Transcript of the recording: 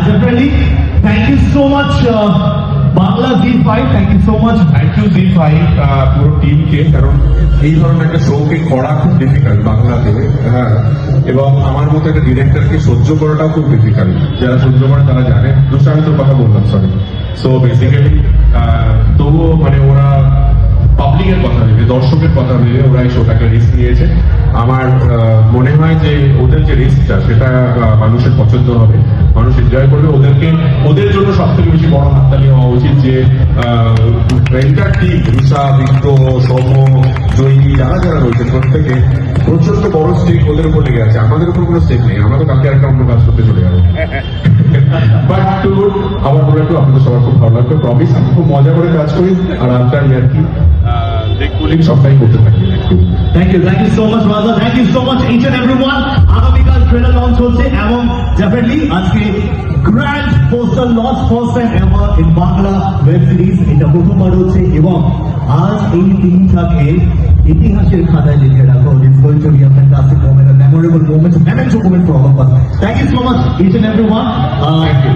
definitely, thank you so much, Bangla Z5. Thank you so much. Thank you G five পুরো টিমকে, কারণ এই ধরনের একটা শোকে করা খুব ডিফিকাল্ট বাংলাতে। হ্যাঁ, এবং আমার মতো একটা ডিরেক্টরকে সহ্য করাটাও খুব ডিফিকাল্ট। যারা সহ্য করে তারা জানে। দোষ আমি তোর কথা বললাম, সরি। সো বেসিক্যালি তবুও মানে ওরা পাবলিকের কথা ভেবে, দর্শকের কথা ভেবে ওরা এই শোটাকে রিস্ক নিয়েছে। আমার মনে হয় যে ওদের যে রিস্কটা সেটা মানুষের পছন্দ হবে, মানুষ এনজয় করবে। ওদের জন্য সব থেকে বেশি বড় হাততালি হওয়া উচিত যে এন্টার টিম, ঋষা, বিক্র, সৌম্য, জয়ী, যারা যারা রয়েছেন প্রত্যেকে প্রচন্ড বড় স্টেক ওদের উপর লেগে আছে। আমাদের উপর কোনো স্টেক নেই, আমরা তো কালকে একটা অন্য কাজ করতে চলে যাবো। বাট টু গুড, আবার বলে একটু আপনাদের সবার খুব ভালো লাগবে। প্রমিস, আমি খুব মজা করে কাজ করি আর আপনার আর কি দেখুলিং সবটাই করতে থাকি। Thank you so much, Raza. Thank you so much, each and everyone. আগামীকাল ট্রেলার লঞ্চ হচ্ছে এবং ডেফিনেটলি আজকে grand poster launch, first time ever in Bangla web series. এটা প্রথমবার হচ্ছে এবং আজ এই দিনটাকে ইতিহাসের খাতায় লিখে রাখো। It's going to be a fantastic moment, a memorable moment, memento moment for all of us. Thank you so much, each and everyone. Thank you.